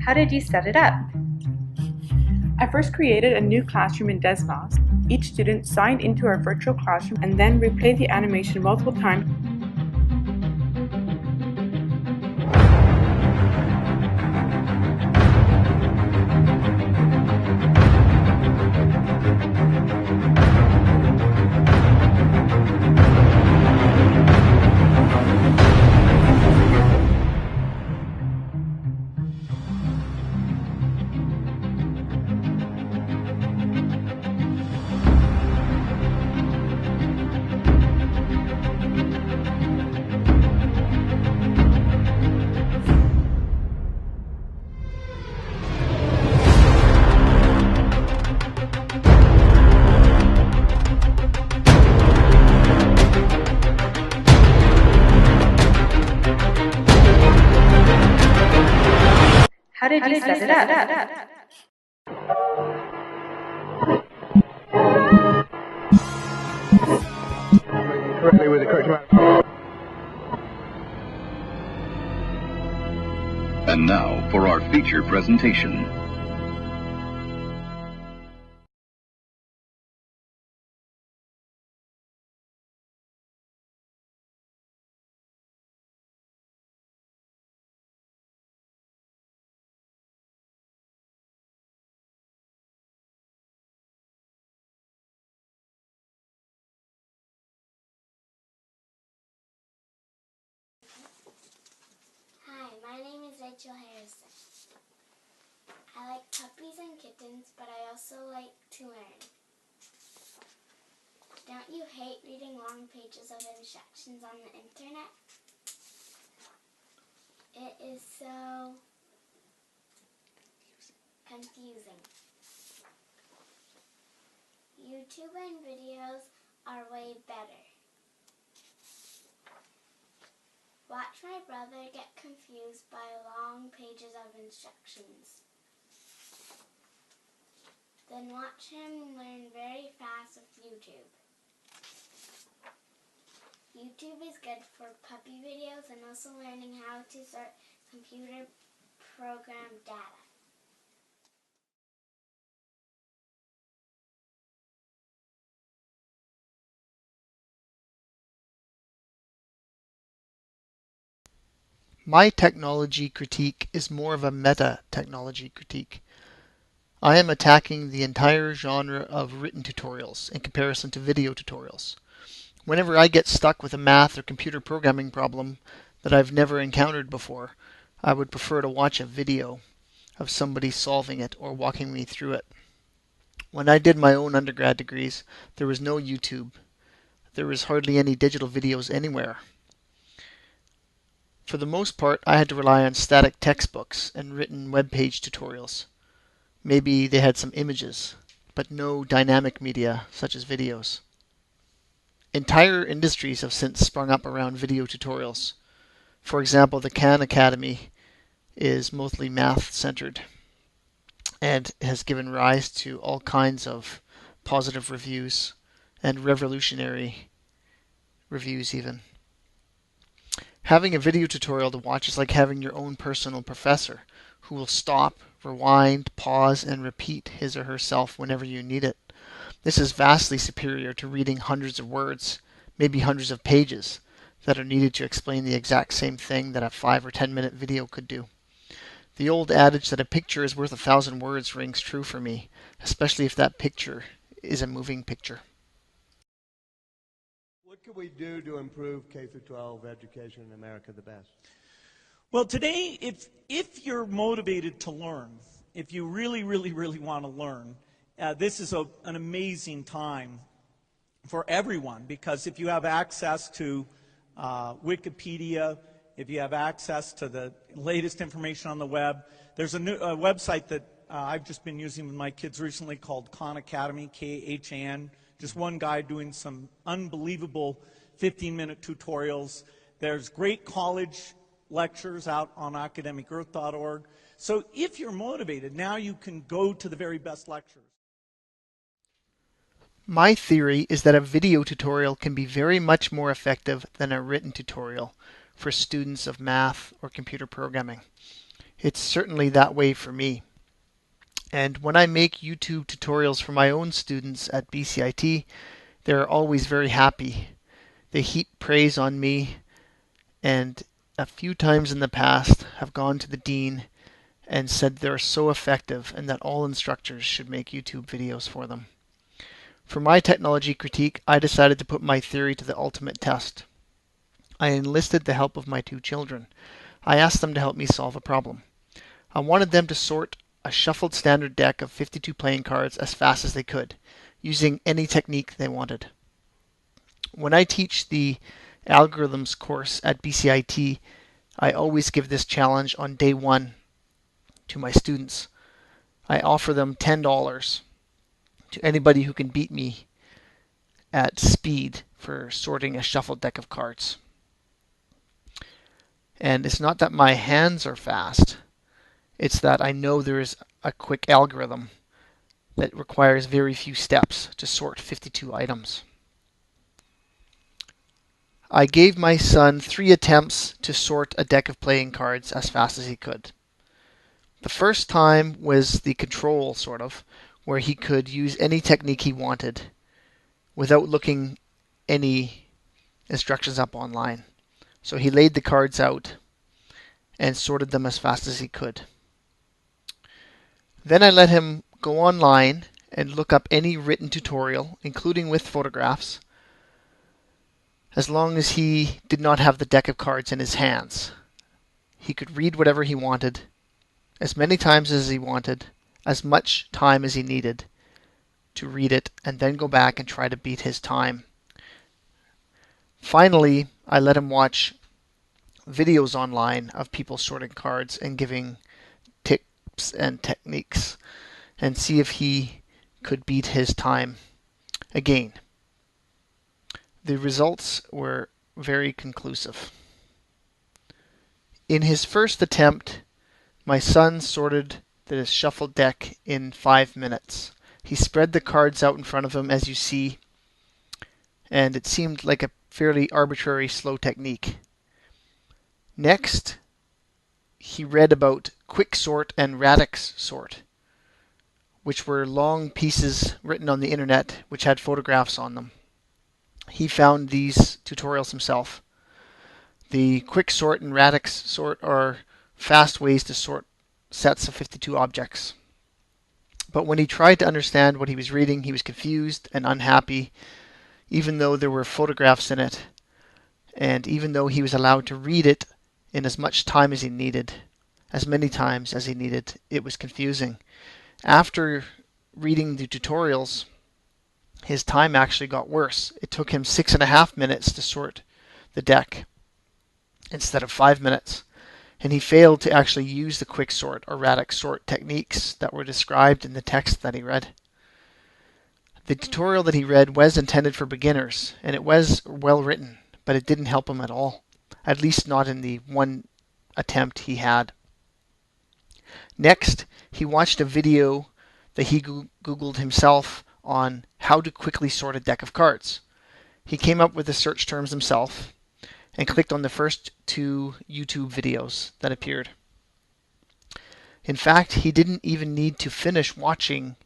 How did you set it up? I first created a new classroom in Desmos. Each student signed into our virtual classroom and then replayed the animation multiple times. How did you set it up? Correctly with the correct amount. And now for our feature presentation. Hi, my name is Rachel Harrison. I like puppies and kittens, but I also like to learn. Don't you hate reading long pages of instructions on the internet? It is so confusing. YouTube and videos are way better. Watch my brother get confused by long pages of instructions. Then watch him learn very fast with YouTube. YouTube is good for puppy videos and also learning how to sort computer program data. My technology critique is more of a meta-technology critique. I am attacking the entire genre of written tutorials in comparison to video tutorials. Whenever I get stuck with a math or computer programming problem that I've never encountered before, I would prefer to watch a video of somebody solving it or walking me through it. When I did my own undergrad degrees, there was no YouTube. There was hardly any digital videos anywhere. For the most part, I had to rely on static textbooks and written web page tutorials. Maybe they had some images, but no dynamic media such as videos. Entire industries have since sprung up around video tutorials. For example, the Khan Academy is mostly math-centered and has given rise to all kinds of positive reviews and revolutionary reviews even. Having a video tutorial to watch is like having your own personal professor who will stop, rewind, pause, and repeat his or herself whenever you need it. This is vastly superior to reading hundreds of words, maybe hundreds of pages, that are needed to explain the exact same thing that a 5 or 10-minute video could do. The old adage that a picture is worth 1,000 words rings true for me, especially if that picture is a moving picture. What can we do to improve K-12 education in America the best? Well, today, if you're motivated to learn, if you really want to learn, this is an amazing time for everyone, because if you have access to Wikipedia, if you have access to the latest information on the web, there's a new website that I've just been using with my kids recently called Khan Academy, K-H-A-N. Just one guy doing some unbelievable 15-minute tutorials. There's great college lectures out on academicearth.org. So if you're motivated, now you can go to the very best lectures. My theory is that a video tutorial can be very much more effective than a written tutorial for students of math or computer programming. It's certainly that way for me. And when I make YouTube tutorials for my own students at BCIT, they're always very happy. They heap praise on me, and a few times in the past have gone to the dean and said they're so effective and that all instructors should make YouTube videos for them. For my technology critique, I decided to put my theory to the ultimate test. I enlisted the help of my 2 children. I asked them to help me solve a problem. I wanted them to sort a shuffled standard deck of 52 playing cards as fast as they could, using any technique they wanted. When I teach the algorithms course at BCIT, I always give this challenge on day 1 to my students. I offer them $10 to anybody who can beat me at speed for sorting a shuffled deck of cards. And it's not that my hands are fast, it's that I know there is a quick algorithm that requires very few steps to sort 52 items. I gave my son 3 attempts to sort a deck of playing cards as fast as he could. The first time was the control, sort of, where he could use any technique he wanted without looking any instructions up online. So he laid the cards out and sorted them as fast as he could. Then I let him go online and look up any written tutorial, including with photographs, as long as he did not have the deck of cards in his hands. He could read whatever he wanted, as many times as he wanted, as much time as he needed to read it, and then go back and try to beat his time. Finally, I let him watch videos online of people sorting cards and giving tips and techniques, and see if he could beat his time again. The results were very conclusive. In his first attempt, my son sorted the shuffled deck in 5 minutes. He spread the cards out in front of him, as you see, and it seemed like a fairly arbitrary slow technique. Next, he read about quick sort and radix sort, which were long pieces written on the internet which had photographs on them. He found these tutorials himself. The quick sort and radix sort are fast ways to sort sets of 52 objects. But when he tried to understand what he was reading, he was confused and unhappy, even though there were photographs in it, and even though he was allowed to read it in as much time as he needed, as many times as he needed, it was confusing. After reading the tutorials, his time actually got worse. It took him 6.5 minutes to sort the deck instead of 5 minutes. And he failed to actually use the quick sort or radix sort techniques that were described in the text that he read. The tutorial that he read was intended for beginners, and it was well written, but it didn't help him at all, at least not in the one attempt he had. Next, he watched a video that he Googled himself on how to quickly sort a deck of cards. He came up with the search terms himself and clicked on the first 2 YouTube videos that appeared. In fact, he didn't even need to finish watching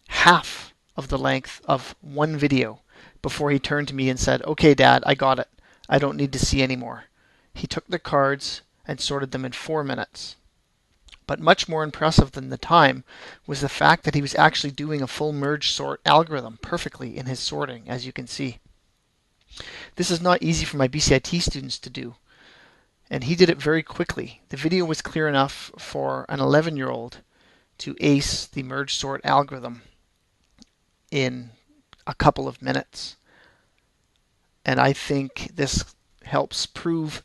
half of the length of one video before he turned to me and said, "Okay, Dad, I got it. I don't need to see any more." He took the cards and sorted them in 4 minutes. But much more impressive than the time was the fact that he was actually doing a full merge sort algorithm perfectly in his sorting, as you can see. This is not easy for my BCIT students to do, and he did it very quickly. The video was clear enough for an 11-year-old to ace the merge sort algorithm in a couple of minutes. And I think this helps prove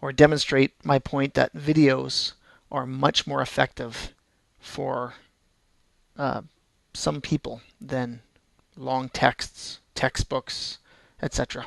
or demonstrate my point that videos are much more effective for some people than long texts, textbooks, etc.